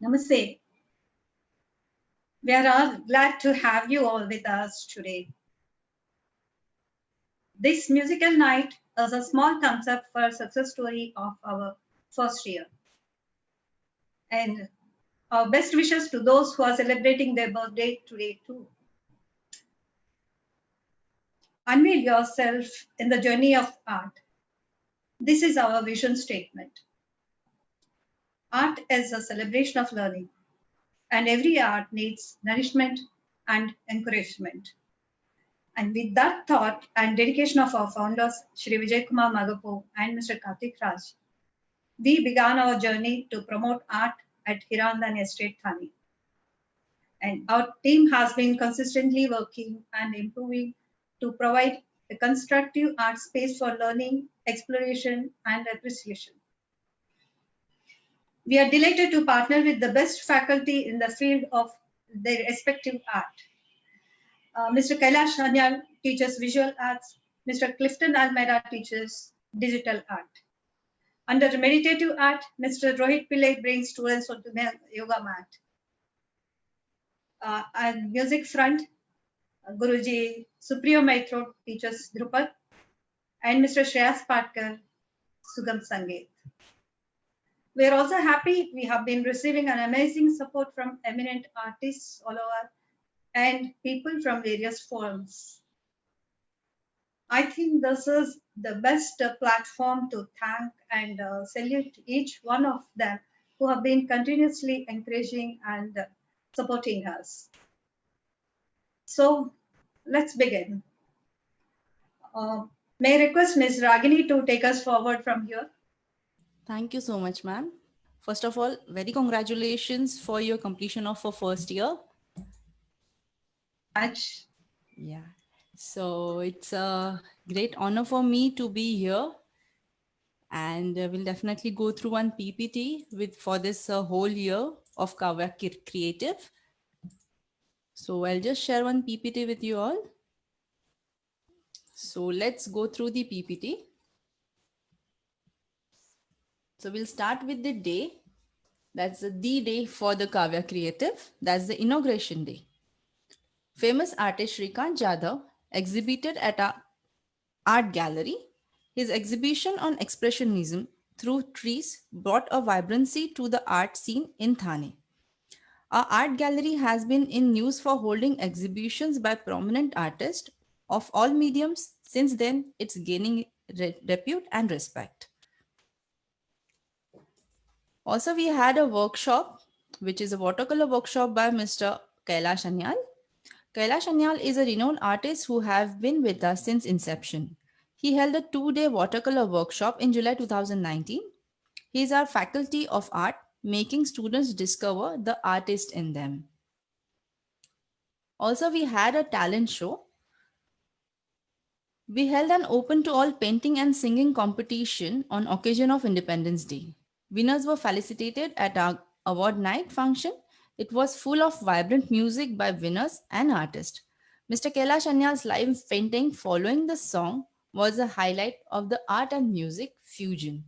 Namaste. We are all glad to have you all with us today. This musical night is a small thumbs up for success story of our first year. And our best wishes to those who are celebrating their birthday today too. Unveil yourself in the journey of art. This is our vision statement. Art is a celebration of learning, and every art needs nourishment and encouragement. And with that thought and dedication of our founders, Shri Vijay Kumar Magapu and Mr. Karthik Raj, we began our journey to promote art at Hirandan Estate, Thane. And our team has been consistently working and improving to provide a constructive art space for learning, exploration, and appreciation. We are delighted to partner with the best faculty in the field of their respective art. Mr. Kailash Anyal teaches visual arts. Mr. Clifton Almeida teaches digital art. Under meditative art, Mr. Rohit Pillai brings students onto the yoga mat. And music front, Guruji Supriyo Maitro teaches Drupad, and Mr. Shreyas Patkar, Sugam Sangeet. We are also happy we have been receiving an amazing support from eminent artists all over and people from various forums. I think this is the best platform to thank and salute each one of them who have been continuously encouraging and supporting us. So let's begin. May I request Ms. Ragini to take us forward from here? Thank you so much, ma'am. First of all, very congratulations for your completion of your first year. Much. Yeah. So it's a great honor for me to be here, and we'll definitely go through one PPT for this whole year of Kavya Creative. So I'll just share one PPT with you all. So let's go through the PPT. So we'll start with the day. That's the day for the Kavya Creative. That's the inauguration day. Famous artist Shrikant Jadhav exhibited at a art gallery. His exhibition on expressionism through trees brought a vibrancy to the art scene in Thane. Our art gallery has been in news for holding exhibitions by prominent artists of all mediums. Since then, it's gaining repute and respect. Also, we had a workshop, which is a watercolor workshop by Mr. Kailash Anyal. Kailash Anyal is a renowned artist who have been with us since inception. He held a 2-day watercolor workshop in July 2019. He is our faculty of art, making students discover the artist in them. Also, we had a talent show. We held an open to all painting and singing competition on occasion of Independence Day. Winners were felicitated at our award night function. It was full of vibrant music by winners and artists. Mr. Kailash Anyal's live painting following the song was a highlight of the art and music fusion.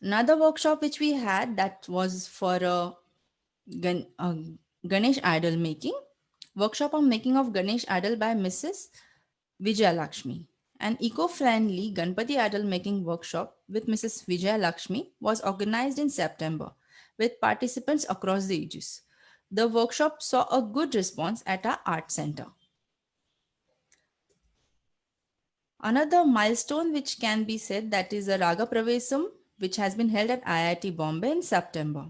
Another workshop which we had, that was for a Ganesh idol making. Workshop on making of Ganesh idol by Mrs. Vijaya Lakshmi. An eco-friendly Ganpati idol making workshop with Mrs. Vijaya Lakshmi was organized in September with participants across the ages. The workshop saw a good response at our art center. Another milestone which can be said, that is a Raga Pravesam, which has been held at IIT Bombay in September.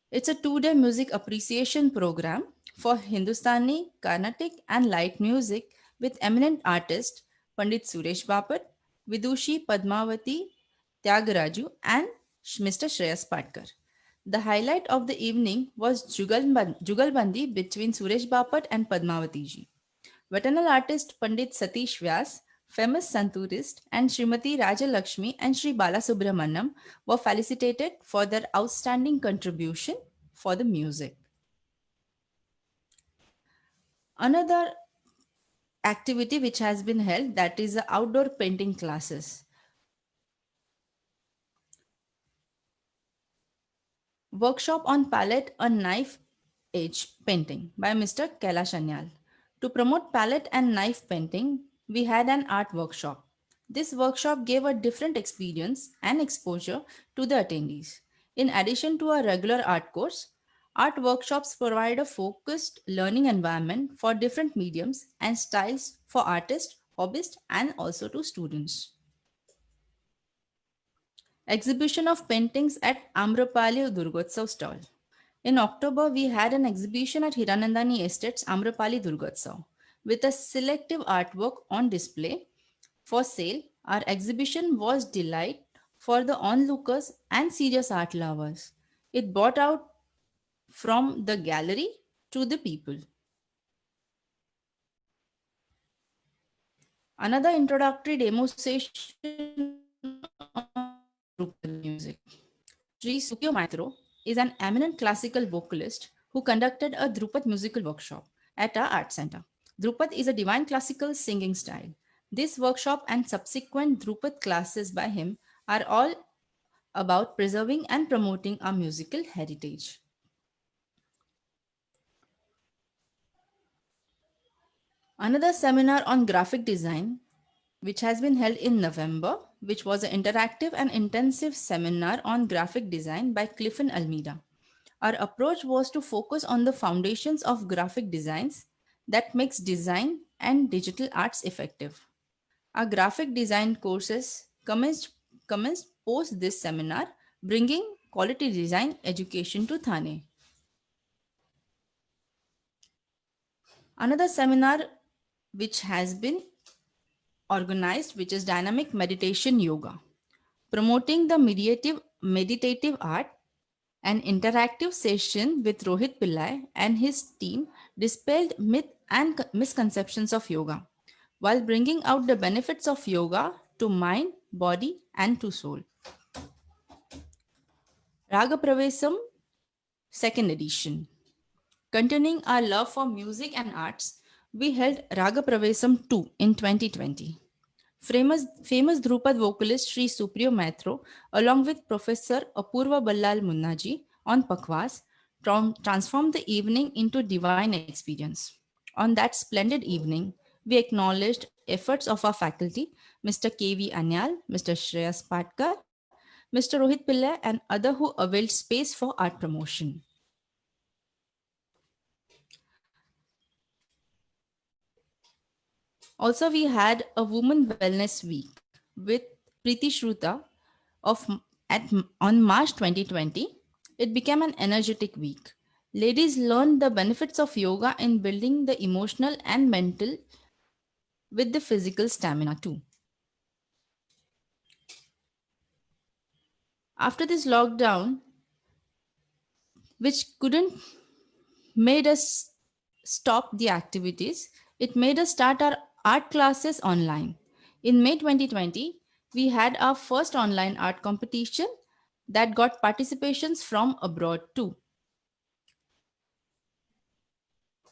It's a 2-day music appreciation program for Hindustani, Carnatic and light music with eminent artists Pandit Suresh Bapat, Vidushi Padmavati Tyagaraju and Mr. Shreyas Patkar. The highlight of the evening was Jugalbandi between Suresh Bapat and Padmavati ji. Veteran artist Pandit Satish Vyas, famous santurist, and Srimati Rajalakshmi and Sri Balasubramanyam were felicitated for their outstanding contribution for the music. Another activity which has been held, that is the outdoor painting classes. Workshop on palette and knife edge painting by Mr. Kailash Anyal. To promote palette and knife painting, we had an art workshop. This workshop gave a different experience and exposure to the attendees. In addition to a regular art course, art workshops provide a focused learning environment for different mediums and styles for artists, hobbyists, and also to students. Exhibition of paintings at Amrapali Durgotsav stall. In October, we had an exhibition at Hiranandani Estates, Amrapali Durgotsav. With a selective artwork on display for sale, our exhibition was delight for the onlookers and serious art lovers. It brought out from the gallery to the people. Another introductory demonstration of Drupad music. Sri Sukyo Maitro is an eminent classical vocalist who conducted a Drupad musical workshop at our art center. Drupad is a divine classical singing style. This workshop and subsequent Drupad classes by him are all about preserving and promoting our musical heritage. Another seminar on graphic design, which has been held in November, which was an interactive and intensive seminar on graphic design by Clifton Almeida. Our approach was to focus on the foundations of graphic designs that makes design and digital arts effective. Our graphic design courses commenced post this seminar, bringing quality design education to Thane. Another seminar which has been organized, which is Dynamic Meditation Yoga, promoting the meditative art. An interactive session with Rohit Pillai and his team dispelled myth and misconceptions of yoga while bringing out the benefits of yoga to mind, body, and to soul. Raga Pravesam, second edition. Continuing our love for music and arts, we held Raga Pravesam 2 in 2020. Famous Drupad vocalist Sri Supriyo Maitro, along with Professor Apurva Ballal Munnaji on Pakwas, transformed the evening into divine experience. On that splendid evening, we acknowledged efforts of our faculty, Mr. K.V. Anyal, Mr. Shreyas Patkar, Mr. Rohit Pillai, and other who availed space for art promotion. Also, we had a Women Wellness Week with Preeti Shruta of on March 2020. It became an energetic week. Ladies learned the benefits of yoga in building the emotional and mental with the physical stamina too. After this lockdown, which couldn't made us stop the activities, it made us start our art classes online. In May 2020, we had our first online art competition that got participations from abroad too.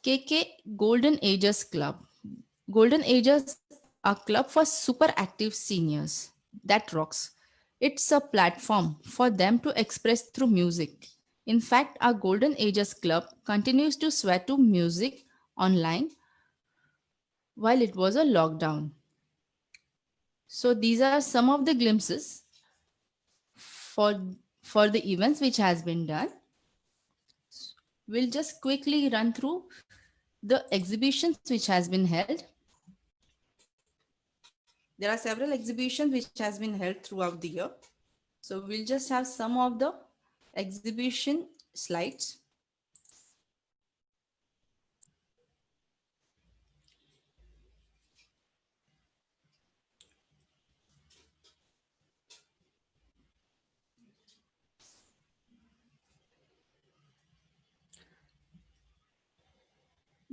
KK Golden Ages Club. Golden Ages, a club for super active seniors. That rocks. It's a platform for them to express through music. In fact, our Golden Ages Club continues to sweat to music online while it was a lockdown. So these are some of the glimpses for, for the events which has been done. We'll just quickly run through the exhibitions which has been held. There are several exhibitions which has been held throughout the year. So we'll just have some of the exhibition slides.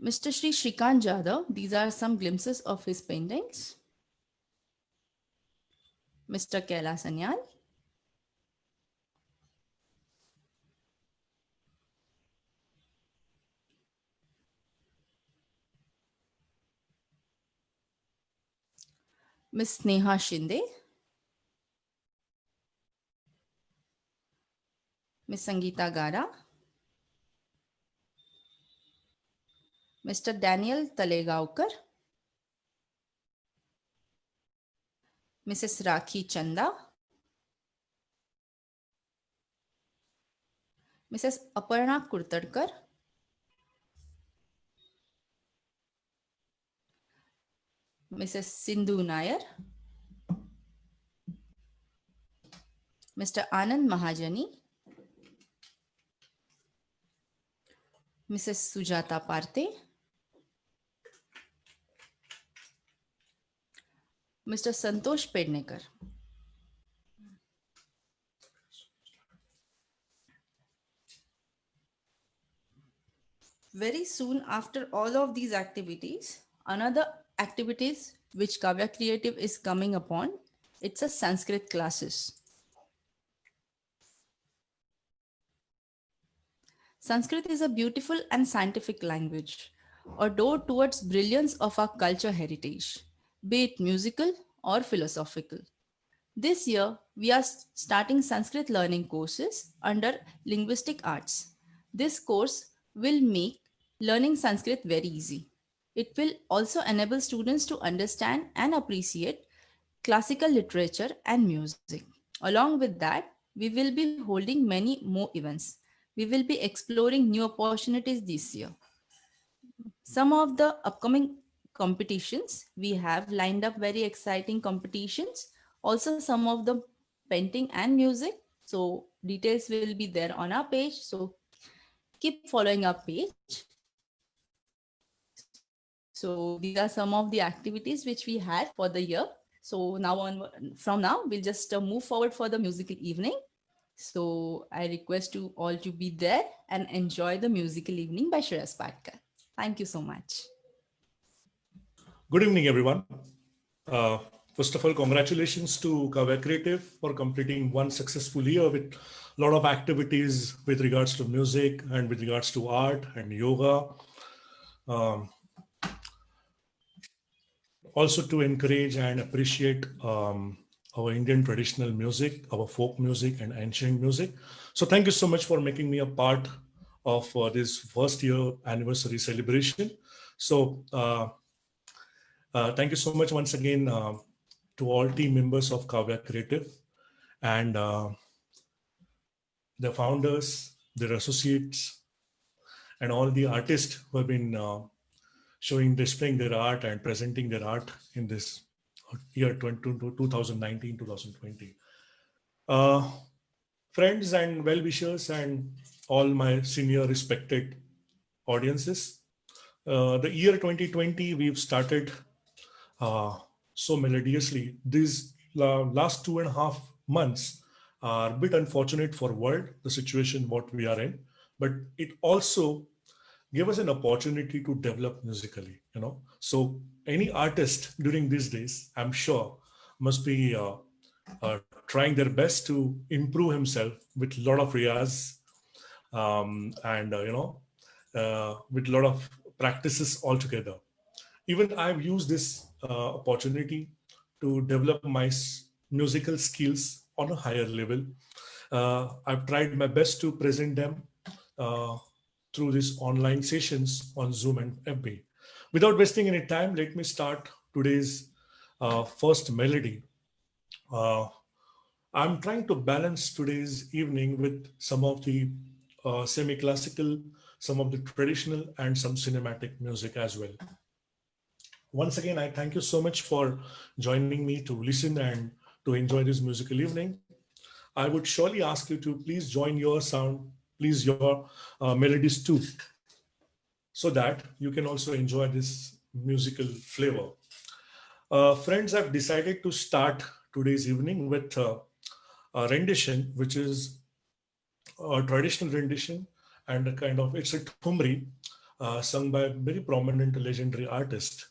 Mr. Sri Shrikant Jadhav, these are some glimpses of his paintings. Mr. Kailash Anyal. Miss Sneha Shinde. Ms. Sangeeta Gara, Mr. Daniel Talegaonkar, Mrs. Rakhi Chanda, Mrs. Aparna Kurtadkar, Mrs. Sindhu Nair, Mr. Anand Mahajani, Mrs. Sujata Parthe, Mr. Santosh Pednekar. Very soon after all of these activities, another activities which Kavya Creative is coming upon, it's a Sanskrit classes. Sanskrit is a beautiful and scientific language, a door towards brilliance of our culture heritage, be it musical or philosophical. This year, we are starting Sanskrit learning courses under Linguistic Arts. This course will make learning Sanskrit very easy. It will also enable students to understand and appreciate classical literature and music. Along with that, we will be holding many more events. We will be exploring new opportunities this year. Some of the upcoming competitions, we have lined up very exciting competitions. Also, some of the painting and music. So details will be there on our page. So keep following our page. So these are some of the activities which we had for the year. So from now, we'll just move forward for the musical evening. So I request you all to be there and enjoy the musical evening by Shreyas Patkar. Thank you so much. Good evening, everyone. First of all, congratulations to Kavya Creative for completing one successful year with a lot of activities with regards to music and with regards to art and yoga. Also to encourage and appreciate our Indian traditional music, our folk music and ancient music. So thank you so much for making me a part of this first year anniversary celebration. So thank you so much once again to all team members of Kavya Creative and the founders, their associates, and all the artists who have been displaying their art and presenting their art in this year 2019-2020. Friends and well-wishers and all my senior respected audiences, the year 2020 we've started so melodiously. These last 2.5 months are a bit unfortunate for world, the situation what we are in, but it also gave us an opportunity to develop musically, So any artist during these days, I'm sure, must be trying their best to improve himself with a lot of riyaz and with a lot of practices altogether. Even I've used this opportunity to develop my musical skills on a higher level. I've tried my best to present them through these online sessions on Zoom and FB. Without wasting any time, let me start today's first melody. I'm trying to balance today's evening with some of the semi-classical, some of the traditional, and some cinematic music as well. Once again, I thank you so much for joining me to listen and to enjoy this musical evening. I would surely ask you to please join your sound, please your melodies too, so that you can also enjoy this musical flavor. Friends, I've decided to start today's evening with a rendition, which is a traditional rendition and a kind of, it's a thumri sung by a very prominent legendary artist.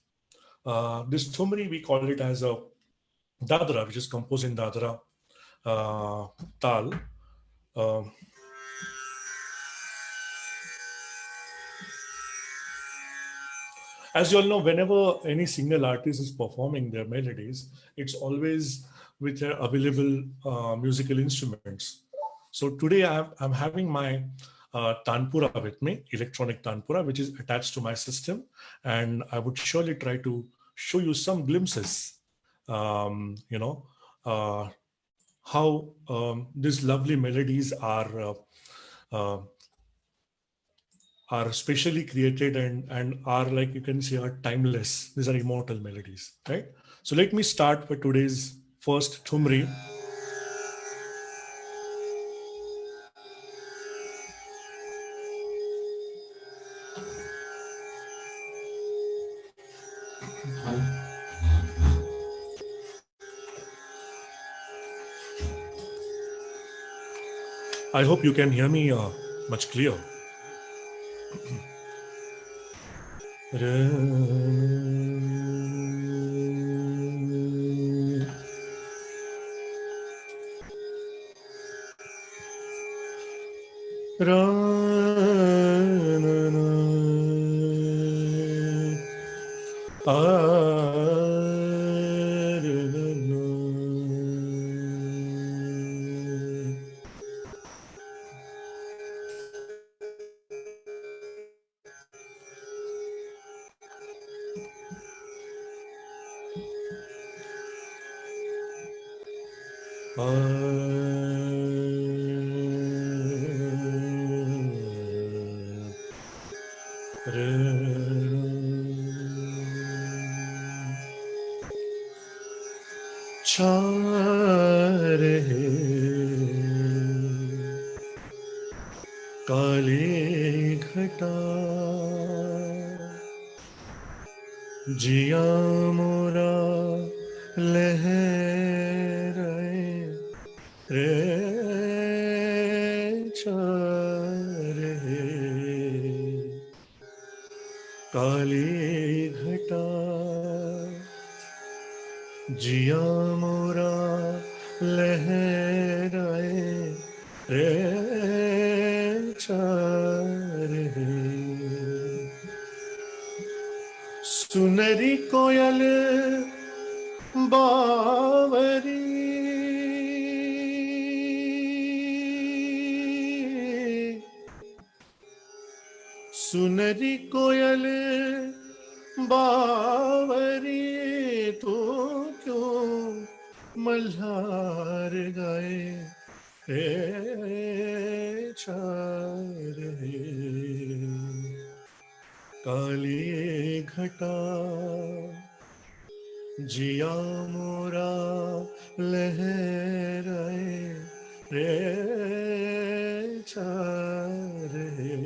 This thumri, we call it as a dadra, which is composed in dadra tal. As you all know, whenever any single artist is performing their melodies, it's always with their available musical instruments. So today I'm having my Tanpura with me, electronic Tanpura, which is attached to my system. And I would surely try to show you some glimpses, you know, how these lovely melodies uh, are specially created and are, like you can say, are timeless. These are immortal melodies, right? So let me start with today's first Thumri. I hope you can hear me much clear. चार है काली घटा जिया मोरा लहराए रे चार है काली घटा जिया मोरा लहराए रे चार है सुनरी कोयल बावरी सुनरी कोयल बावरी तो क्यों मल्हार गाए रे चार है काली घटा जिया मोरा लहराए रे चार है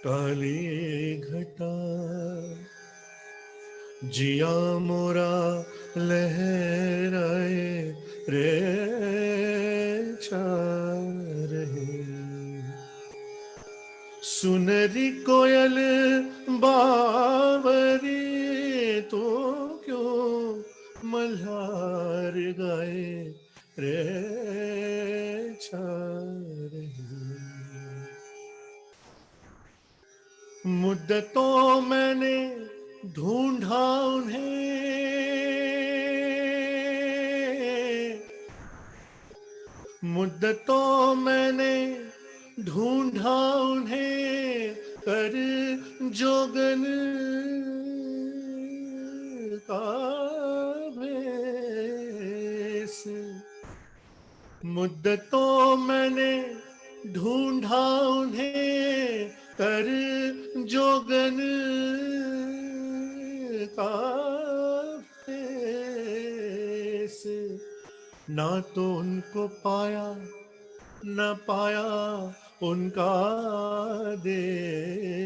काली घटा जिया मोरा लहराए रे चार है सुनरी कोयल बावरी तो क्यों मल्हार गाए रे चार मुद्दतों मैंने ढूंढा उन्हें मुद्दतों मैंने ढूंढा उन्हें कर जोगन का भेस मुद्दतों मैंने ढूंढा उन्हें कर जोगन का भेस ना तो उनको पाया न पाया उनका देश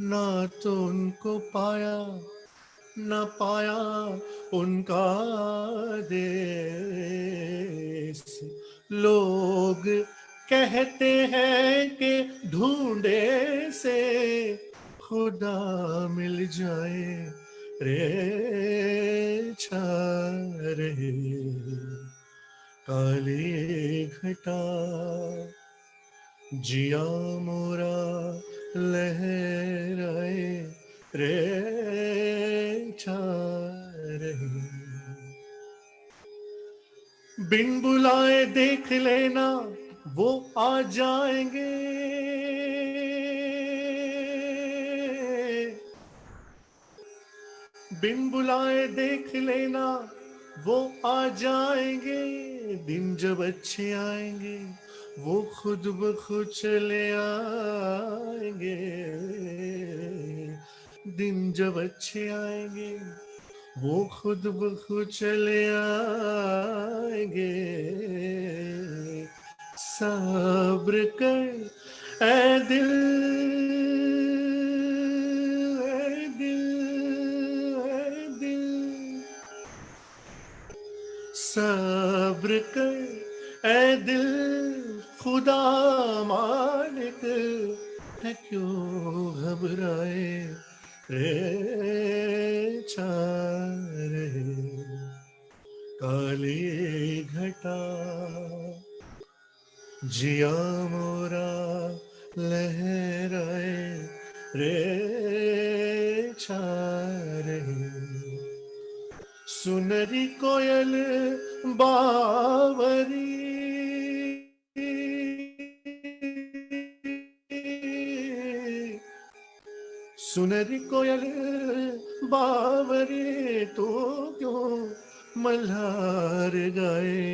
ना तो उनको पाया न पाया उनका देश लोग कहते हैं कि ढूंढे से खुदा मिल जाए रे चार है काली घटा जिया मोरा लहराए रे चार बिन बुलाए देख लेना वो आ जाएंगे, बिन बुलाए देख लेना वो आ जाएंगे, दिन जब अच्छे आएंगे वो खुद ब खुद चले आएंगे, दिन जब अच्छे आएंगे वो खुद ब खुद चले आएंगे, सब्र कर ऐ दिल, ऐ दिल, ऐ दिल, सब्र कर ऐ दिल, खुदा मालिक है क्यों घबराए रे चारे, काली घटा जिया मोरा लहराए रे चारे, सुनरी कोयल बावरी, सुनरी कोयल बावरी, तो क्यों मल्हार गाए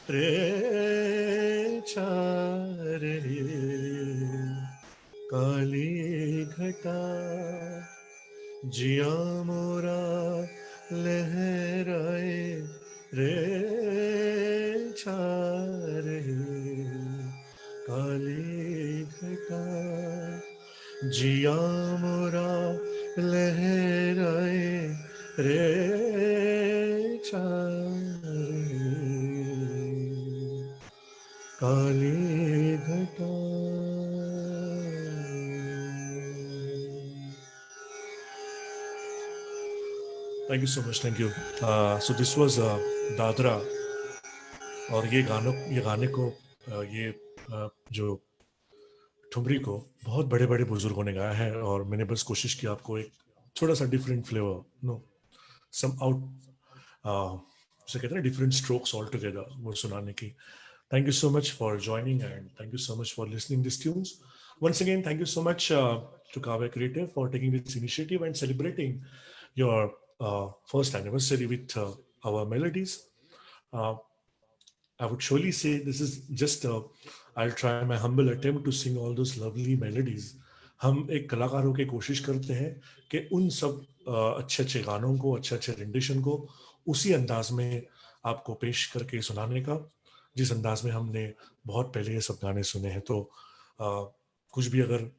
रे चारे, काली घटा जिया मोरा लहराए रे चारे, काली घटा जिया मोरा लहराए रे चारे, काली घटा। Thank you so much. Thank you. So this was Dadra, और ये गाने को जो ठुमरी को बहुत बड़े बड़े बुजुर्गों ने गाया है, और मैंने बस कोशिश की आपको एक थोड़ा सा डिफरेंट फ्लेवर, सम आउट, उसे कहते हैं डिफरेंट स्ट्रोक्स ऑल टुगेदर, वो सुनाने की. Thank you so much for joining, and thank you so much for listening these tunes. Once again, thank you so much to Kavya Creative for taking this initiative and celebrating your first anniversary with our melodies. I would surely say this is just I'll try my humble attempt to sing all those lovely melodies. हम एक कलाकार होकर कोशिश करते हैं कि उन सब अच्छे अच्छे गानों को, अच्छे अच्छे रेंडिशन को उसी अंदाज में आपको पेश करके सुनाने का, जिस अंदाज में हमने बहुत पहले ये सब गाने सुने हैं. तो कुछ भी अगर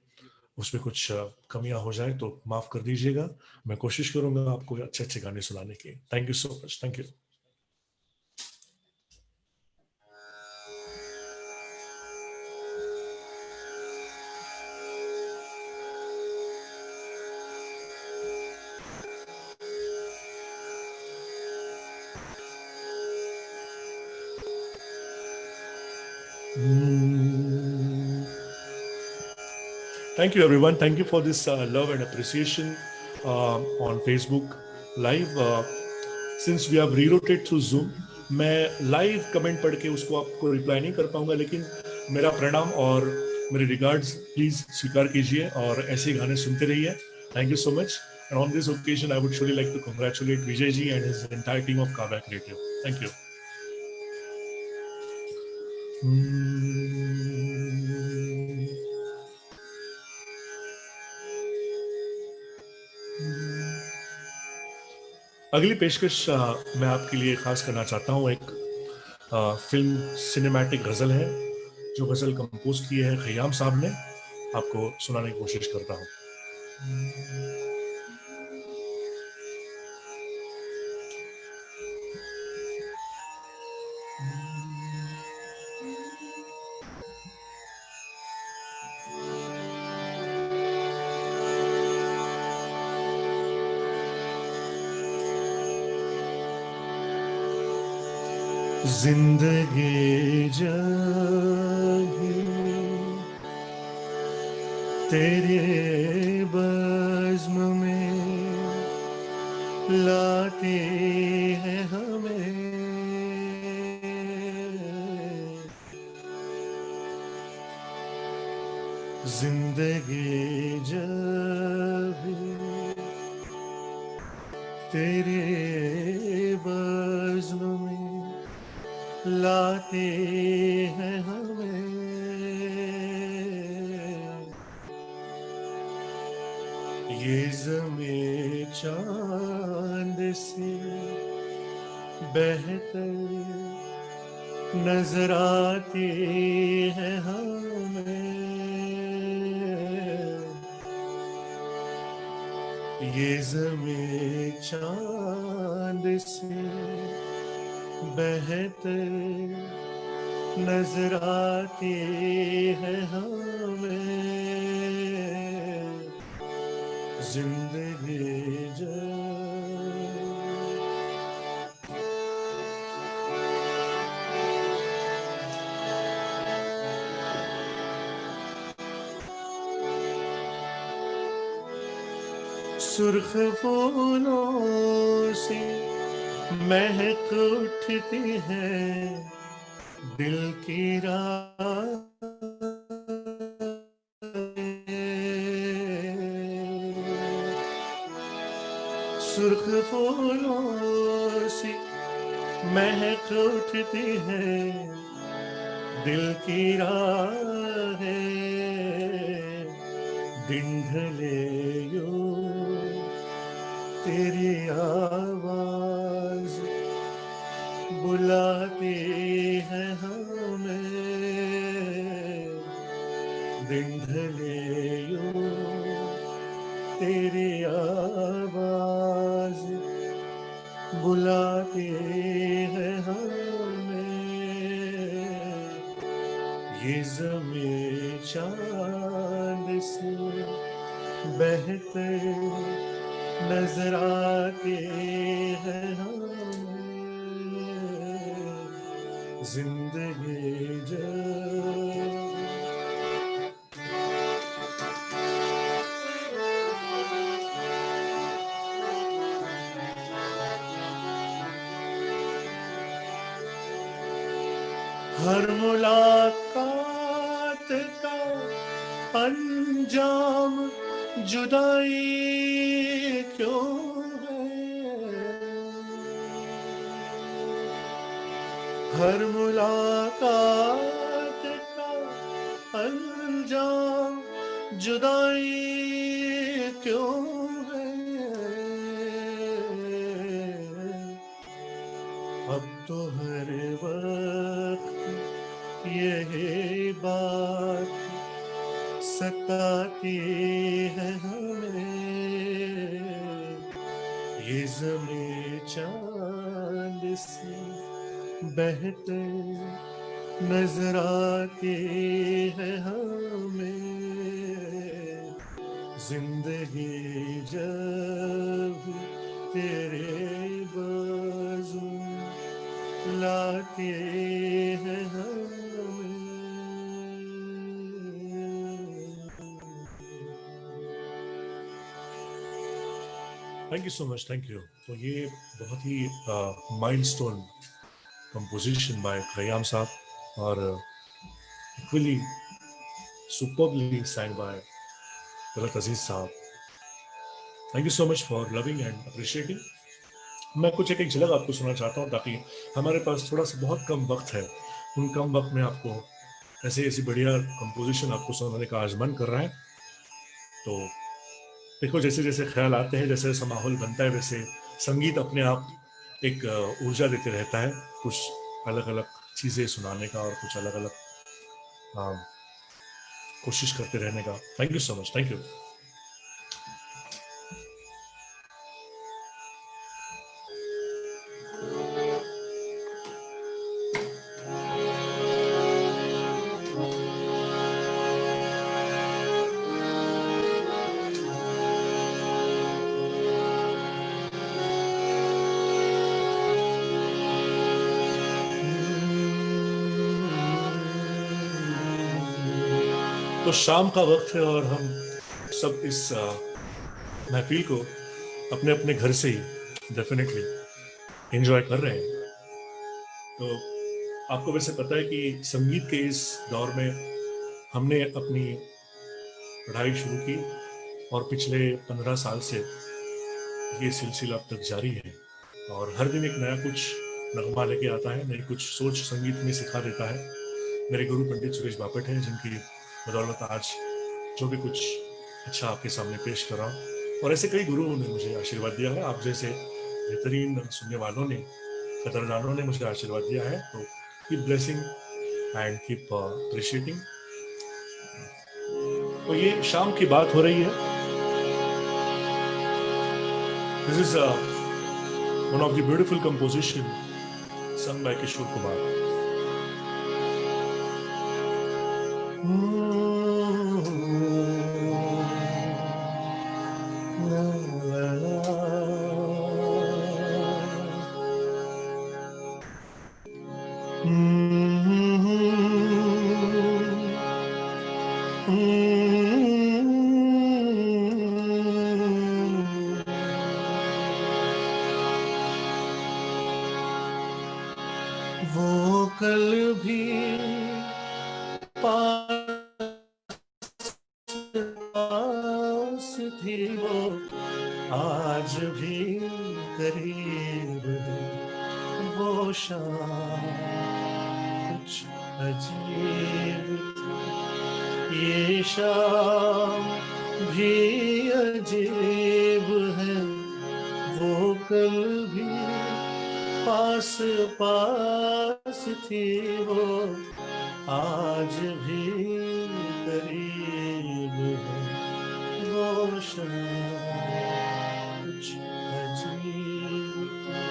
उसमें कुछ कमियां हो जाए तो माफ कर दीजिएगा. मैं कोशिश करूंगा आपको अच्छे अच्छे गाने सुनाने की. Thank you so much. Thank you. Thank you everyone. Thank you for this love and appreciation on Facebook Live. Since we have rerouted through Zoom, मैं लाइव कमेंट पढ़ के उसको आपको रिप्लाई नहीं कर पाऊंगा, लेकिन मेरा प्रणाम और मेरे रिगार्ड्स प्लीज स्वीकार कीजिए, और ऐसे गाने सुनते रहिए. Thank you so much. And on this occasion, I would surely like to congratulate Vijay ji and his entire team of Kavya Creative. Thank you. अगली पेशकश मैं आपके लिए खास करना चाहता हूँ. एक फिल्म सिनेमैटिक गजल है, जो गजल कंपोज की है खयाम साहब ने. आपको सुनाने की कोशिश करता हूँ. जिंदगी जागी तेरे बज़्म में लाती है हमें, जिंदगी जब तेरे बज़्म में लाते हैं हमें, ये ज़मीं चांद से बेहतर नजर आती है हमें, ये ज़मीं चांद से बेहतर नजर आती है हमें, जिंदगी जब सुर्ख फूलों से महक उठती है दिल की राहें, सुर्ख फूलों से महक उठती है दिल की राहें, दिन ढले यूं तेरी आवाज बुलाती है हमें, दिन ढले यूं तेरी आवाज बुलाती है हमें, ये ज़मीं चांद से बेहतर नजर आती है हमें, जिंदगी जब हर मुलाकात का अंजाम जुदाई क्यों है, हर मुलाकात का अंजाम जुदाई क्यों है, अब तो हर वक्त यही बात सताती है हमें, ये ज़मीं चांद से बेहतर नजर आती है हमें, जिंदगी जब तेरे बाजू लाती है हमें। Thank you so much, thank you. तो ये बहुत ही माइलस्टोन कंपोजिशन बाय खयाम साहब और equally superbly sang by Talat Aziz साहब। Thank you so much for loving and appreciating. मैं कुछ एक झलक आपको सुना चाहता हूँ ताकि हमारे पास थोड़ा सा बहुत कम वक्त है, उन कम वक्त में आपको ऐसी ऐसी बढ़िया कंपोजिशन आपको सुनाने का आज मन कर रहा है। तो देखो, जैसे जैसे ख्याल आते हैं, जैसे जैसा माहौल बनता है, वैसे संगीत अपने आप एक ऊर्जा देते रहता है, कुछ अलग अलग चीज़ें सुनाने का और कुछ अलग अलग कोशिश करते रहने का। Thank you so much, thank you. तो शाम का वक्त है और हम सब इस महफिल को अपने अपने घर से ही डेफिनेटली एंजॉय कर रहे हैं। तो आपको वैसे पता है कि संगीत के इस दौर में हमने अपनी पढ़ाई शुरू की और पिछले 15 साल से ये सिलसिला अब तक जारी है और हर दिन एक नया कुछ नगमा लेके आता है, नई कुछ सोच संगीत में सिखा देता है। मेरे गुरु पंडित सुरेश बापट हैं, जिनकी बदौलत आज जो भी कुछ अच्छा आपके सामने पेश कर रहा हूँ। और ऐसे कई गुरुओं ने मुझे आशीर्वाद दिया है, आप जैसे बेहतरीन सुनने वालों ने, कदरदानों ने मुझे आशीर्वाद दिया है। तो keep blessing and keep appreciating. तो ये शाम की बात हो रही है। This is one of the beautiful composition sung by Kishore Kumar. वो कल भी पास थी, वो आज भी करीब है। वो शाम कुछ अजीब थी, ये शाम भी अजीब है। वो कल भी पास पास थी, वो आज भी करीब है। वो शाम कुछ अजीब थी।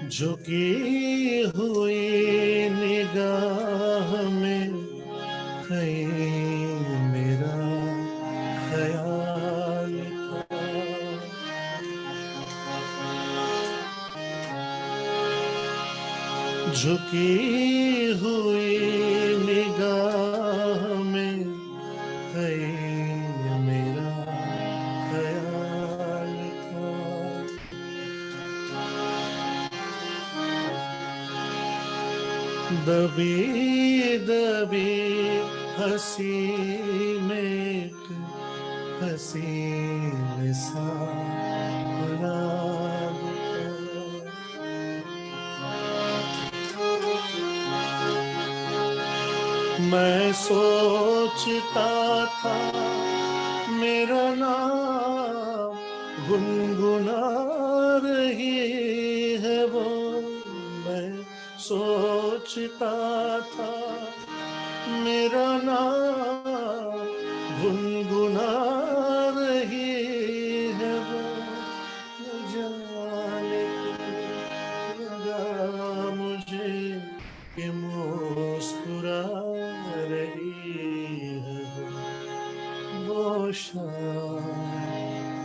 झुकी हुई निगाह में कहीं मेरा ख्याल था। झुकी हुई निगाह में कहीं मेरा ख्याल था। दबी दबी हंसी में एक हसीन सा गुलाब था। मैं सोचता था मेरा नाम गुनगुना रही है वो। मैं सोचता था मेरा नाम गुनगुना रही है वो। न जाने क्यों लगा मुझे कि मुस्कुरा रही है वो। शाम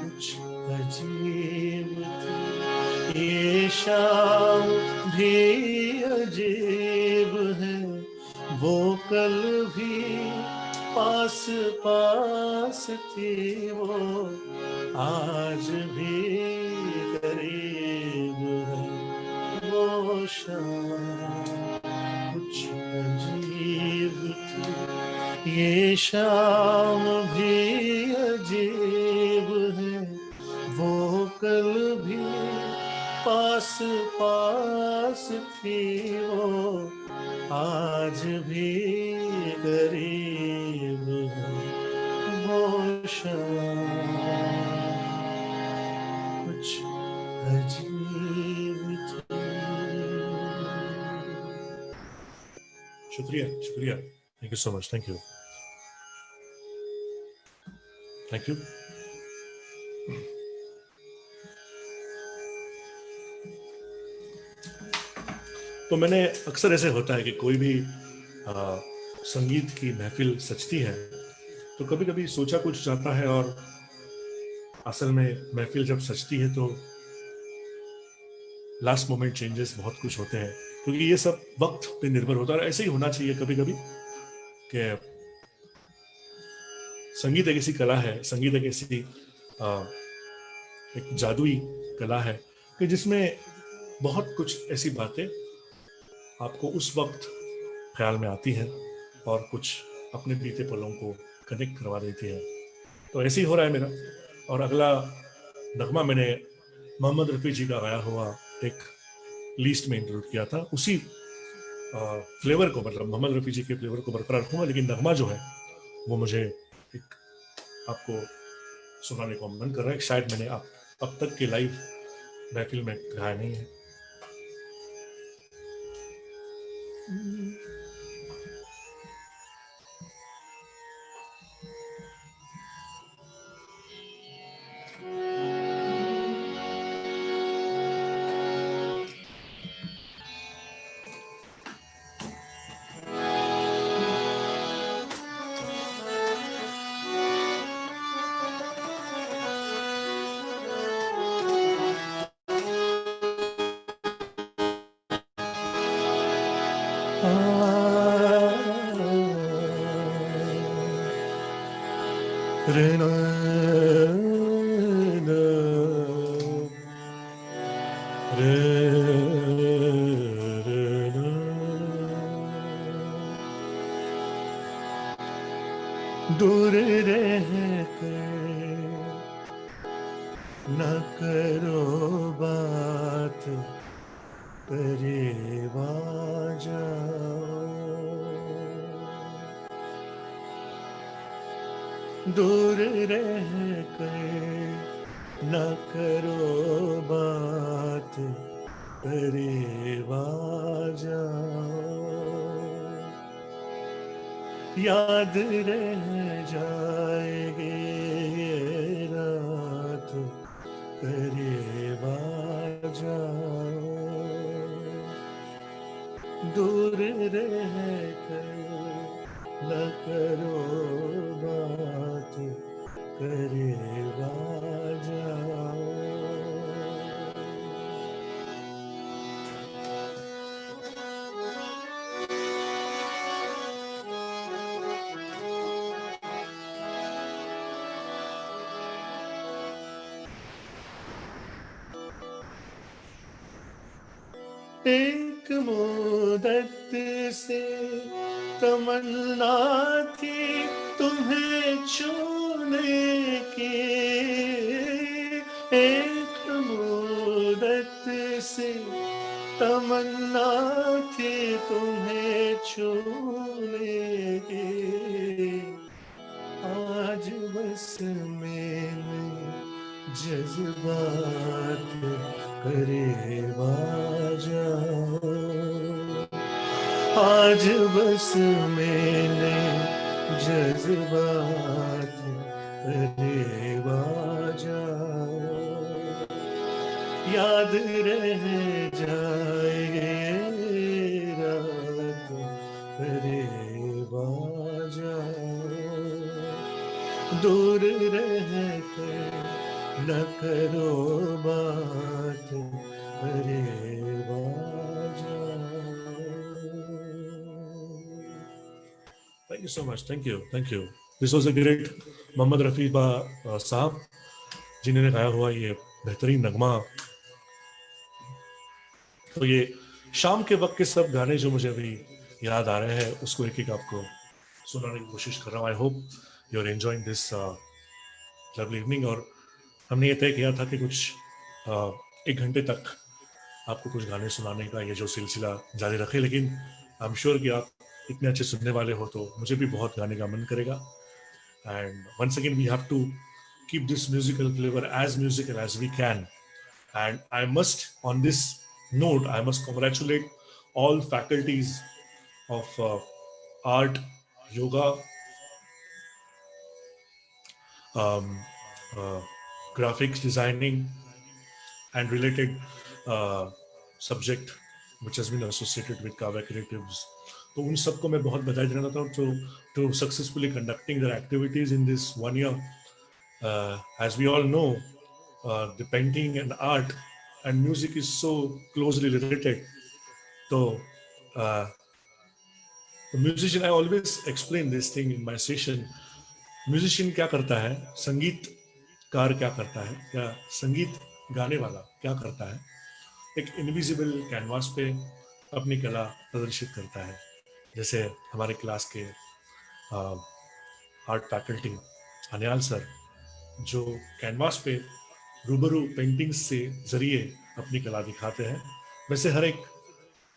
कुछ अजीब थी, ये शाम भी अजीब है। वो कल भी पास पास थी, वो आज भी करीब है। वो शाम कुछ अजीब थी, ये शाम भी अजीब है। वो कल भी पास पास थी, वो आज भी करीब है। वो शाम कुछ अजीब थी। शुक्रिया शुक्रिया, thank you so much, thank you thank you. तो मैंने अक्सर ऐसे होता है कि कोई भी संगीत की महफिल सजती है तो कभी कभी सोचा कुछ जाता है, और असल में महफिल जब सजती है तो लास्ट मोमेंट चेंजेस बहुत कुछ होते हैं, क्योंकि ये सब वक्त पे निर्भर होता है। और ऐसे ही होना चाहिए कभी कभी कि संगीत एक ऐसी कला है, संगीत एक ऐसी एक जादुई कला है कि जिसमें बहुत कुछ ऐसी बातें आपको उस वक्त ख्याल में आती हैं और कुछ अपने बीते पलों को कनेक्ट करवा देती है। तो ऐसे ही हो रहा है मेरा। और अगला नगमा मैंने मोहम्मद रफ़ी जी का गाया हुआ एक लिस्ट में इंक्लूड किया था। उसी फ्लेवर को, मतलब मोहम्मद रफ़ी जी के फ्लेवर को बरकरार रखूंगा, लेकिन नगमा जो है वो मुझे एक आपको सुनाने को मन कर रहा है। शायद मैंने अब तक के लाइव महफिल में गाया नहीं है। दूर रह कर न करो बात, करीब आ जाओ। दूर रह कर न करो बात, करीब आ जाओ। याद रह जाएगी ये रात, करीब आ जाओ। दूर रह कर न करो बात, करीब आ जाओ। एक मुद्दत से तमन्ना थी तुम्हें छूने की, एक मुद्दत से तमन्ना थी तुम्हें छूने की। आज बस मैंने जज्बात करीब आ जाओ। आज बस मैंने जज्बात करीब आ जाओ। याद रह जाएगी रात, करीब आ जाओ। दूर रह कर न करो बात, करीब आ जाओ। Thank you so much. Thank you. Thank you. This was a great Mohammad Rafi साहब जिन्होंने गाया हुआ ये बेहतरीन नगमा। तो ये शाम के वक्त के सब गाने जो मुझे अभी याद आ रहे हैं, उसको एक एक आपको सुनाने की कोशिश कर रहा हूँ। I hope you are enjoying this lovely evening. और हमने ये तय किया था कि कुछ 1 घंटे तक आपको कुछ गाने सुनाने का ये जो सिलसिला जारी रखे, लेकिन आई एम श्योर कि आप इतने अच्छे सुनने वाले हो तो मुझे भी बहुत गाने का मन करेगा। And once again we have to keep this musical flavor as musical as we can. And I must, on this note, I must congratulate all faculties of art, yoga, um, graphics designing, and related subject which has been associated with Kavya Creatives. तो उन सबको मैं बहुत बधाई देना चाहता हूँ to successfully conducting their activities in this 1 year. As we all know, the painting and art and music is so closely related. So, the musician, I always explain this thing in my session. Musician क्या करता है, संगीतकार क्या करता है, या संगीत गाने वाला क्या करता है, एक इनविजिबल कैनवास पे अपनी कला प्रदर्शित करता है. जैसे हमारे क्लास के आर्ट फैकल्टी अनियाल सर जो कैनवास पे रूबरू पेंटिंग्स से जरिए अपनी कला दिखाते हैं, वैसे हर एक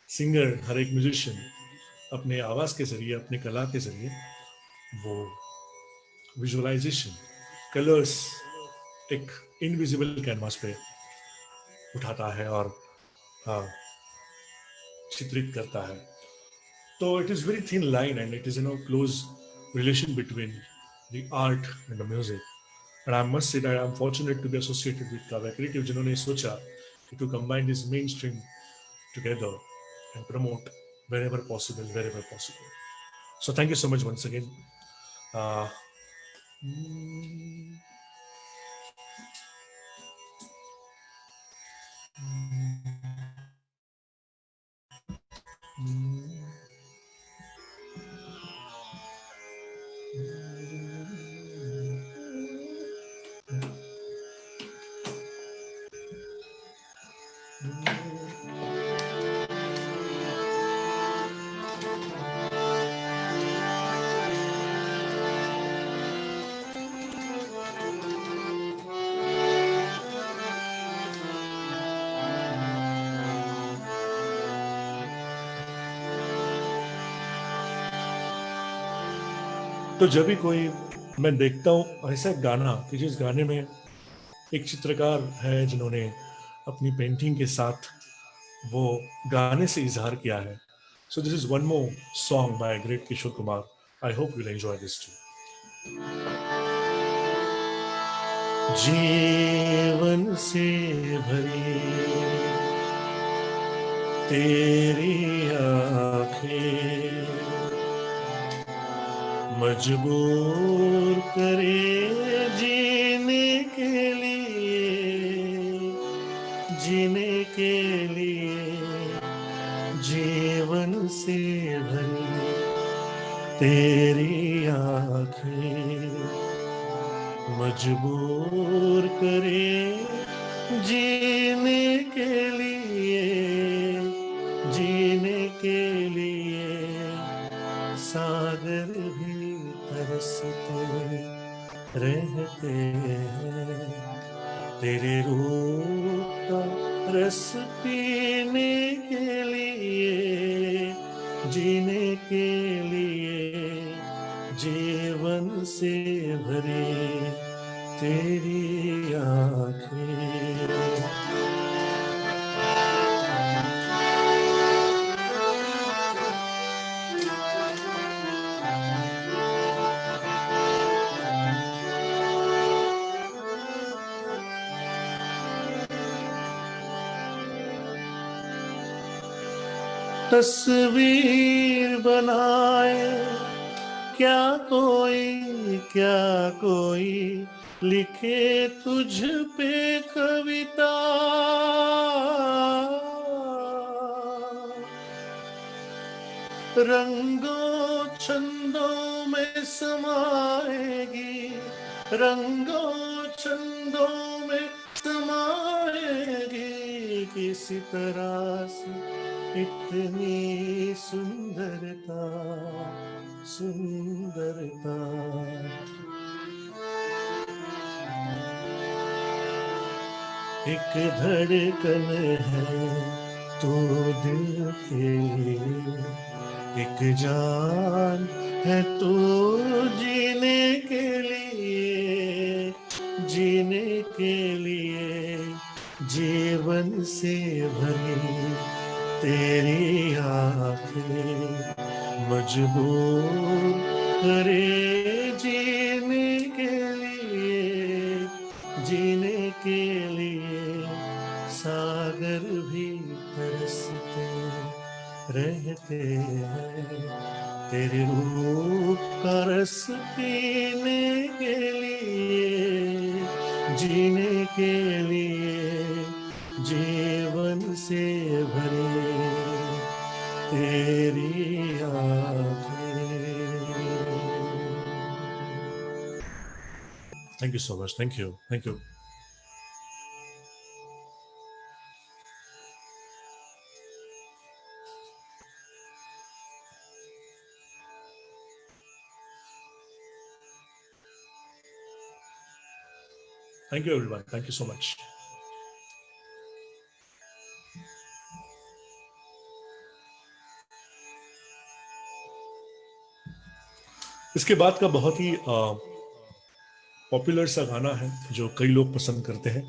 सिंगर, हर एक म्यूजिशियन अपने आवाज के जरिए, अपनी कला के जरिए वो विजुअलाइजेशन, कलर्स एक इनविजिबल कैनवास पे उठाता है और चित्रित करता है. तो it is very thin line and it is close relation between the art and the music. And I must say that I'm fortunate to be associated with Kavya Creative, जिन्होंने सोचा to combine this mainstream together and promote wherever possible, wherever possible. So thank you so much once again. तो जब भी कोई मैं देखता हूँ ऐसा गाना कि जिस गाने में एक चित्रकार है जिन्होंने अपनी पेंटिंग के साथ वो गाने से इजहार किया है. So this is one more song by great Kishore Kumar. I hope you will enjoy this too. जीवन से भरी तेरी आंखें मजबूर करे जीने के लिए जीवन से भरी तेरी आंखें मजबूर करे जीने के लिए सागर भी तरसते रहते हैं तेरे रूप का रस पीने के लिए, जीने के लिए जीवन से भरी तेरी आंखें. तस्वीर बनाए क्या कोई लिखे तुझ पे कविता, रंगों छंदों में समाएगी, रंगों छंदों में समाएगी किसी तरह से इतनी सुंदरता, सुंदरता. एक धड़कन है तो दिल के लिए, एक जान है तो जीने के लिए, जीने के लिए जीवन से भरी तेरी आंखें मजबूर करे जीने के लिए, जीने के लिए सागर भी तरसते रहते हैं तेरे रूप का रस पीने के लिए, जीने के लिए से भरे तेरी आंखें. Thank you so much. Thank you. Thank you. Thank you, everyone. Thank you so much. इसके बाद का बहुत ही पॉपुलर सा गाना है जो कई लोग पसंद करते हैं.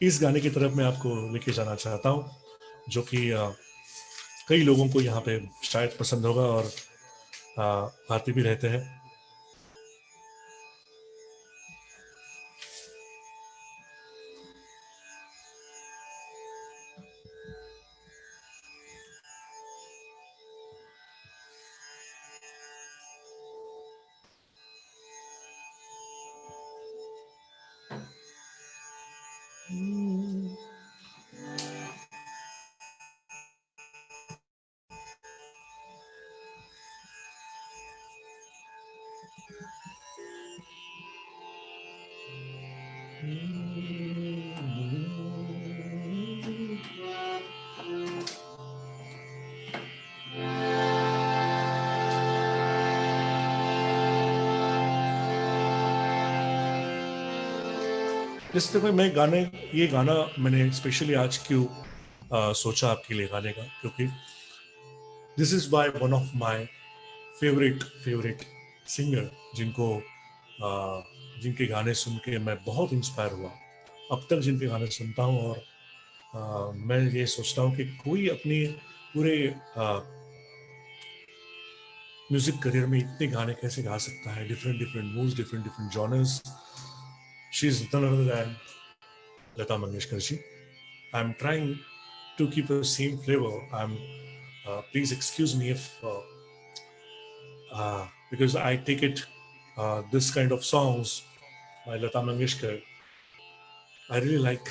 इस गाने की तरफ मैं आपको लेके जाना चाहता हूं, जो कि कई लोगों को यहाँ पे शायद पसंद होगा और गाते भी रहते हैं. जिस तरह मैं ये गाना मैंने स्पेशली आज क्यों सोचा आपके लिए गाने का, क्योंकि this is by one of my favourite singer, जिनके गाने सुन के मैं बहुत इंस्पायर हुआ. अब तक जिनके गाने सुनता हूँ और मैं ये सोचता हूँ कि कोई अपनी पूरे म्यूजिक करियर में इतने गाने कैसे गा सकता है, different moves, different genres. She is none other than Lata Mangeshkar ji. I'm trying to keep the same flavor. Please excuse me if because I take it this kind of songs by Lata Mangeshkar, I really like,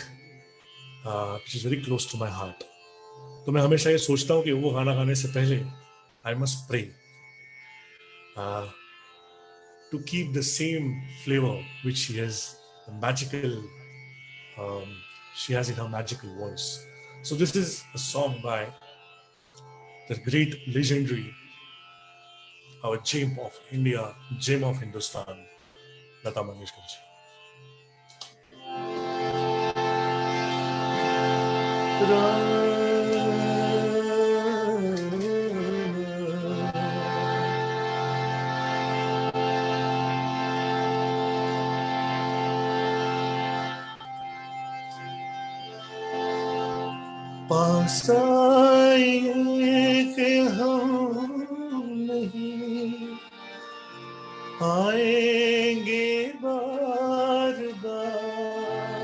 which is very close to my heart. तो मैं हमेशा ये सोचता हूँ कि वो गाना गाने से पहले I must pray to keep the same flavor which she has, the magical. She has in her magical voice. So this is a song by the great legendary, our gem of India, gem of Hindustan, Lata Mangeshkar ji. पास आए कि हम नहीं आएंगे बार बार,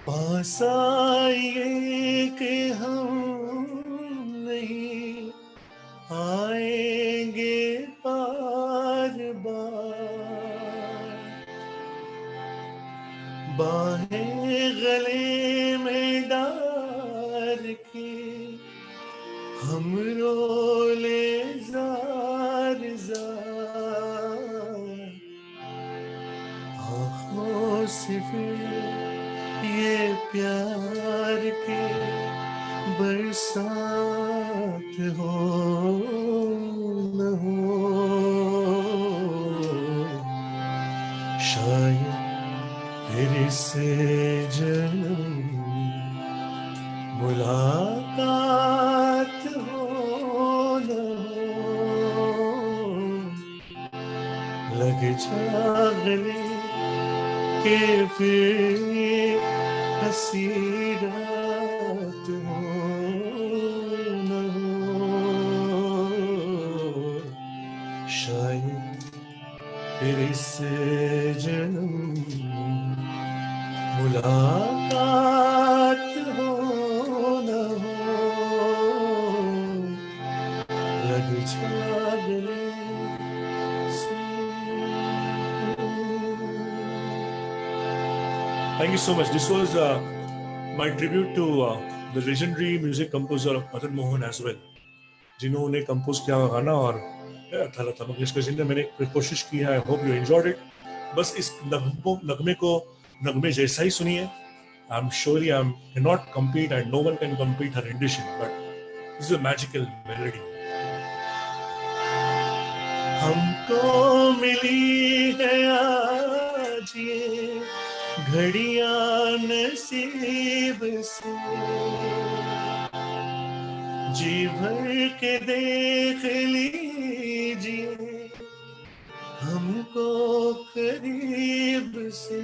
पास आए कि हम नहीं आएंगे बार बार, बाहें गले में डाल के हम रोले जार जार, आँखों से फिर ये प्यार के बरसात हो न हो, शायद फिर से जन्म मुलाकात हो न हो, लग जा गले के फिर हंसी रात हो न हो, शायद फिर इस जन्म मुलाकात हो न हो, लग जा गले Thank you so much. This was my tribute to the legendary music composer of Madan Mohan as well, जिन्होंने कंपोज किया हुआ गाना और था लता मंगेशकर जी ने. मैंने कोशिश की है. आई होप यू एंजॉयड इट. बस इस नगमे को नगमे जैसा ही सुनिए. I'm surely I cannot compete and no one can compete her rendition, but this is a magical melody. हमको मिली है आज ये घड़ियां नसीब से, जी भर के देख लीजिए हमको करीब से,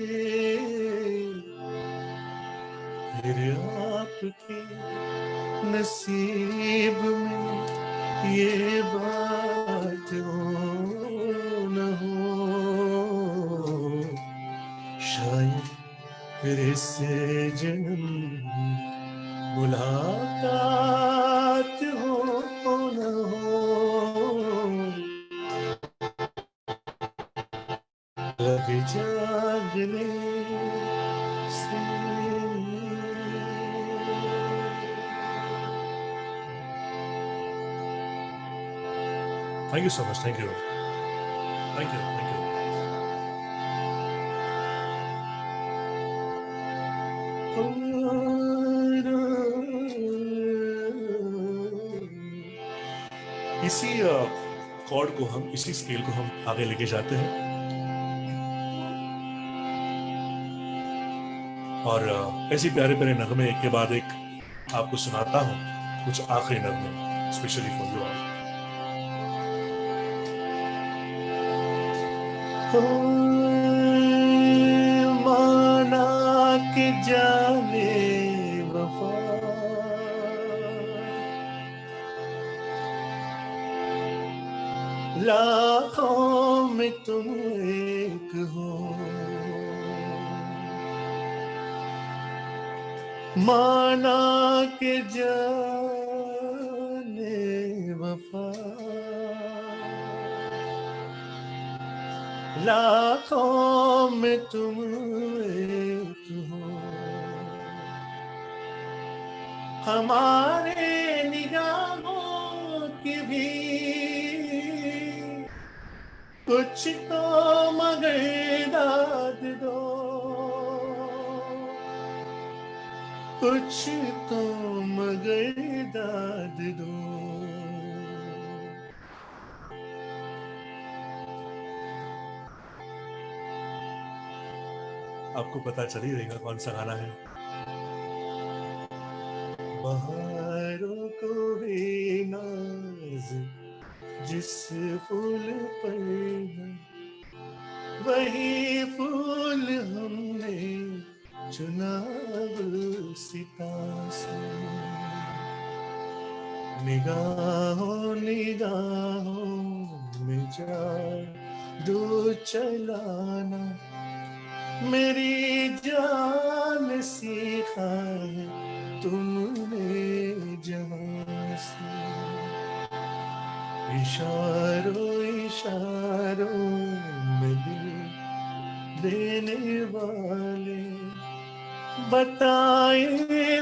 फिर आपके नसीब में ये बात हो न हो, शायद फिर इस जन्म मुलाकात हो न हो. लग जागने से. Thank you so much. Thank you. Thank you. Thank you. इसी कॉर्ड को हम, इसी स्केल को हम आगे लेके जाते हैं और ऐसी प्यारे प्यारे नगमे एक के बाद एक आपको सुनाता हूं. कुछ आखिरी नगमे स्पेशली फॉर यू ऑल. माना के जाने वफा, लाखों में तुम एक हो. माना के जाने वफा, लाखों में तुम एक हो. हमारे निगाहों की भी कुछ तो मगर दाद दो, कुछ तो मगर दाद दो. आपको पता चल ही रहेगा कौन सा गाना है. बहारों को भी नाज जिस फूल पर है, वही फूल हमने चुना सिता से. निगाहों निगाहों में जादू चलाना मेरी जान सीखा है तुमने जहां से. इशारों इशारों में दिल देने वाले बताए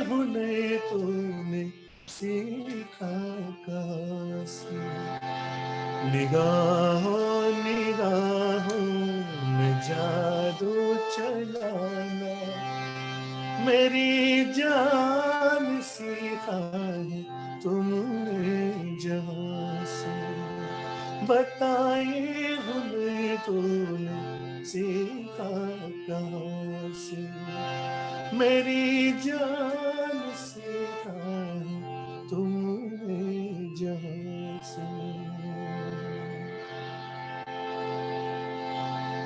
हुनर तूने सीखा कहाँ से. निगाहों निगाहों में जादू चलाना मेरी जान सीखा है तुमने जहां से. बताए हुनर तूने सीखा कहाँ से. मेरी जान सीखा है तुमने जहां से.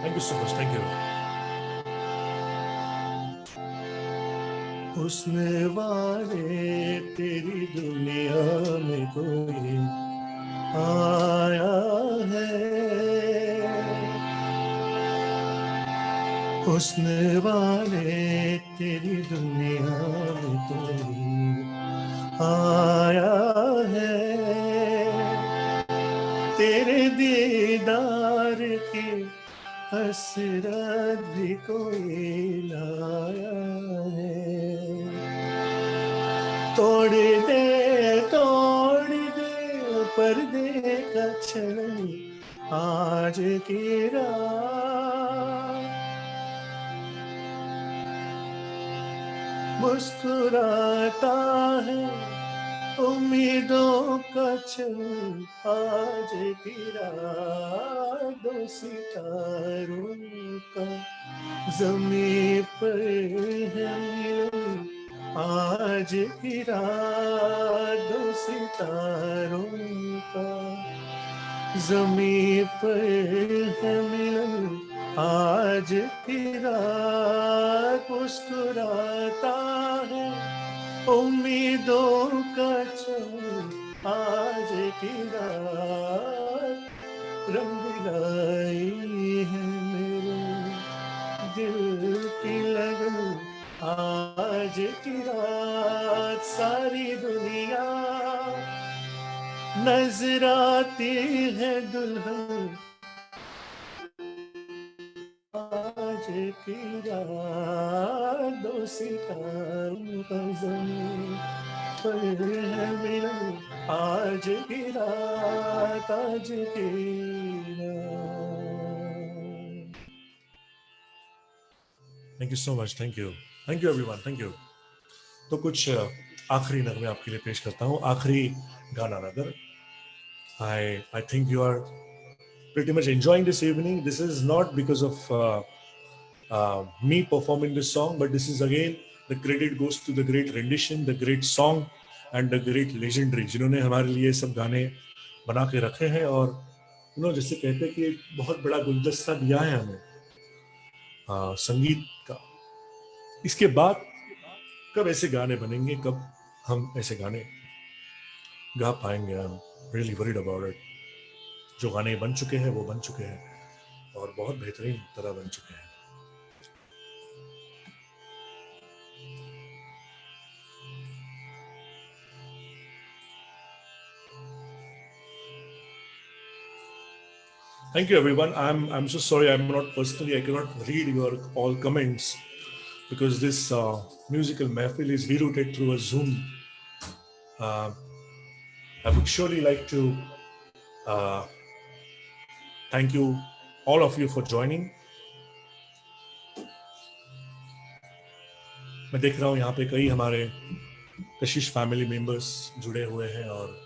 Thank you so much. Thank you. हुस्न वाले तेरी दुनिया में कोई आया है. हुस्न वाले तेरी दुनिया में कोई आया है. तेरे दीदार की हसरत भी कोई लाया है। तोड़ दे पर्दे का छलन आज की रात। मुस्कुराता है उम्मीदों का छल आज की रात। दो सितारों का ज़मीं पर है मिलन आज की रात। दो सितारों का ज़मीं पर है मिलन आज की रात। मुस्कुराता है उम्मीदों का छल आज की रात। रंग लाई है मेरे दिल की लगन आज की रात। सारी दुनिया नजर आती है दुल्हन आज की रात। दो सितारों का ज़मीं पर है मिलन आज की रात। आज की रात। Thank you so much. Thank you everyone. Thank you. तो कुछ आखिरी नगमे आपके लिए पेश करता हूँ। आखिरी गाना rather. I think you are pretty much enjoying this evening. This is not because of me performing this song, but this is again the credit goes to the great rendition, the great song, and the great legendary जिन्होंने हमारे लिए सब गाने बना के रखे हैं। और जैसे कहते हैं कि एक बहुत बड़ा गुलदस्ता दिया है हमें संगीत का। इसके बाद कब ऐसे गाने बनेंगे, कब हम ऐसे गाने गा पाएंगे? I am really worried about it. जो गाने बन चुके हैं वो बन चुके हैं और बहुत बेहतरीन तरह बन चुके हैं। Thank you, everyone. I'm so sorry. I'm not personally. I cannot read your all comments because this musical mahfil is rerouted through a Zoom. I would surely like to thank you, all of you, for joining. मैं देख रहा हूँ यहाँ पे कई हमारे कशिश family members जुड़े हुए हैं और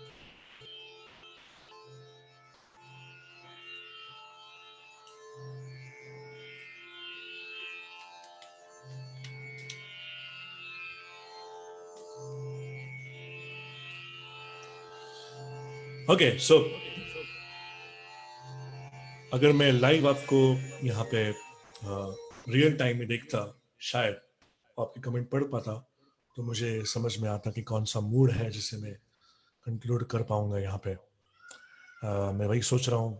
ओके सो अगर मैं लाइव आपको यहाँ पे रियल टाइम में देखता, शायद आपके कमेंट पढ़ पाता, तो मुझे समझ में आता कि कौन सा मूड है जिसे मैं कंक्लूड कर पाऊंगा यहाँ पे। मैं वही सोच रहा हूँ।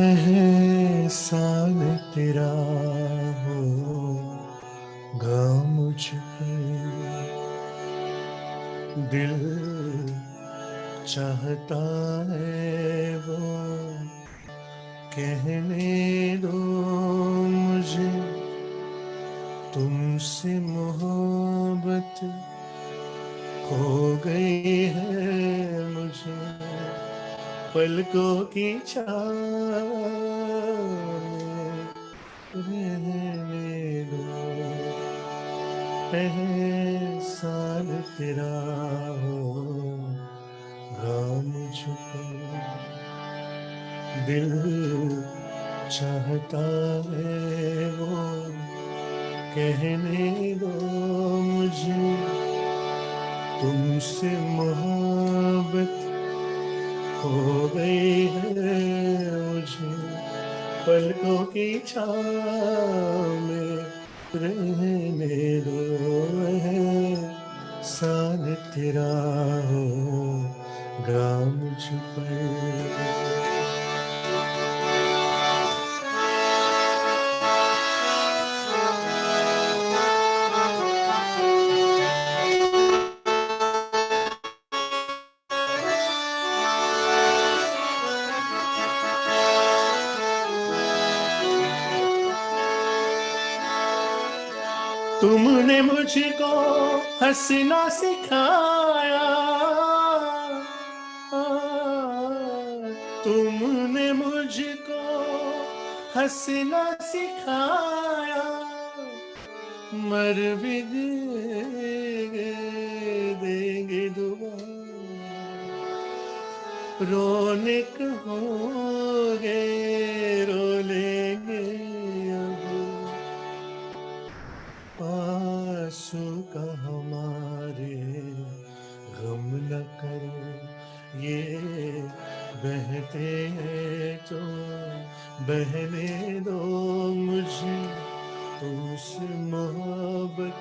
एहसान तेरा होगा मुझ पे, दिल चाहता है वो कहने दो मुझे तुमसे मोहब्बत हो गई है मुझे पलकों की छाँव में रहने दो एहसान तेरा होगा मुझको दिल चाहता है वो कहने दो मुझे तुमसे मोहब्बत हो गई है मुझे पलकों की छाँव में रहने दो एहसान तेरा होगा मुझ पर तुमने मुझको हंसना सिखाया तुमने मुझको हंसना सिखाया मर भी देंगे दुआ रोने कहोगे रो लेंगे आंसू का हमारे गम न करो ये बहते हैं तो बहने दो मुझे तुमसे मोहब्बत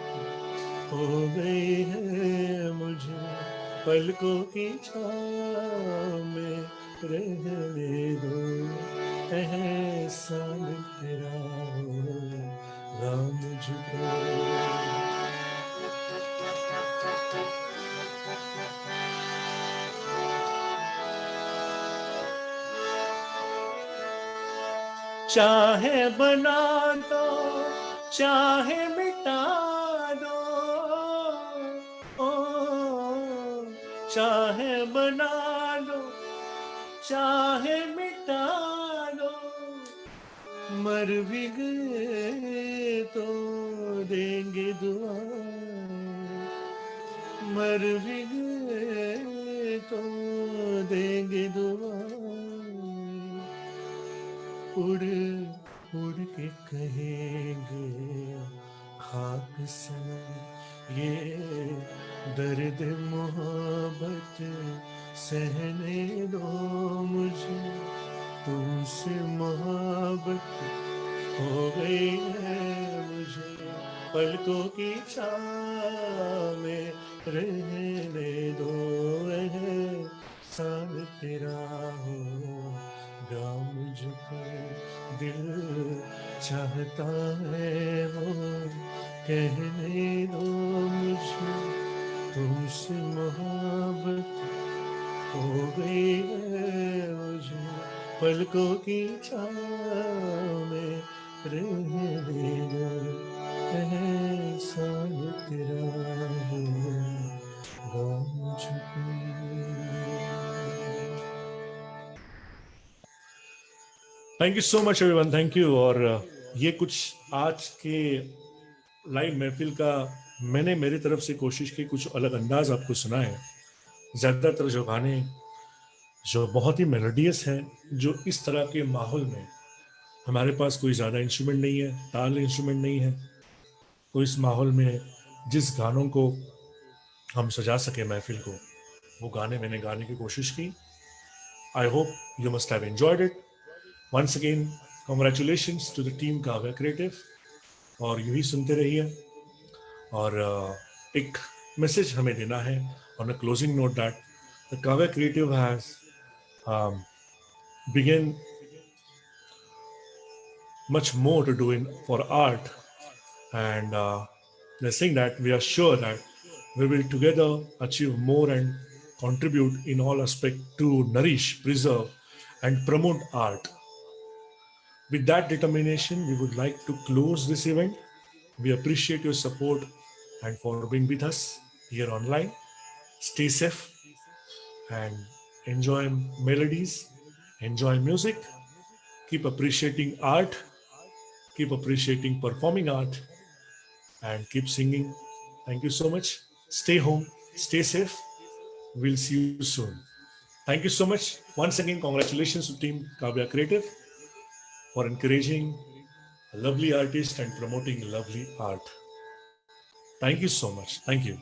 हो गई है मुझे पलकों की छाँव में रहने दो एहसान तेरा होगा मुझको चाहे बना दो चाहे मिटा दो ओ चाहे बना दो चाहे मिटा दो मर भी गए तो देंगे दुआ मर भी गए तो देंगे दुआ उड़ उड़ के कहेंगे खाक सनम ये दर्द मोहब्बत सहने दो मुझे तुमसे मोहब्बत हो गई है मुझे पलकों की छाँव में रहने दो एहसान तेरा होगा मुझको दिल चाहता है वो कहने दो मुझे तुमसे मोहब्बत हो गई है मुझे पलकों की छाँव में रहने दो एहसान तेरा होगा मुझको thank you so much everyone thank you और ये कुछ आज के लाइव महफिल का मैंने मेरी तरफ से कोशिश की कुछ अलग अंदाज आपको सुनाए ज़्यादातर जो गाने जो बहुत ही मेलोडियस हैं जो इस तरह के माहौल में हमारे पास कोई ज़्यादा इंस्ट्रूमेंट नहीं है ताल इंस्ट्रूमेंट नहीं है तो इस माहौल में जिस गानों को हम सजा सके महफिल को वो गाने मैंने गाने की कोशिश की I hope you must have enjoyed it once again congratulations to the team Kavya creative और यूं ही सुनते रहिए और एक मैसेज हमें देना है on a closing note that the Kavya creative has began much more to do for art and they're saying that we are sure that we will together achieve more and contribute in all aspects to nourish, preserve, and promote art. With that determination, we would like to close this event. We appreciate your support and for being with us here online. Stay safe and enjoy melodies, enjoy music, keep appreciating art, keep appreciating performing art, and keep singing. Thank you so much. Stay home, stay safe. We'll see you soon. Thank you so much. Once again, congratulations to Team Kavya Creative for encouraging a lovely artist and promoting lovely art. Thank you so much. Thank you.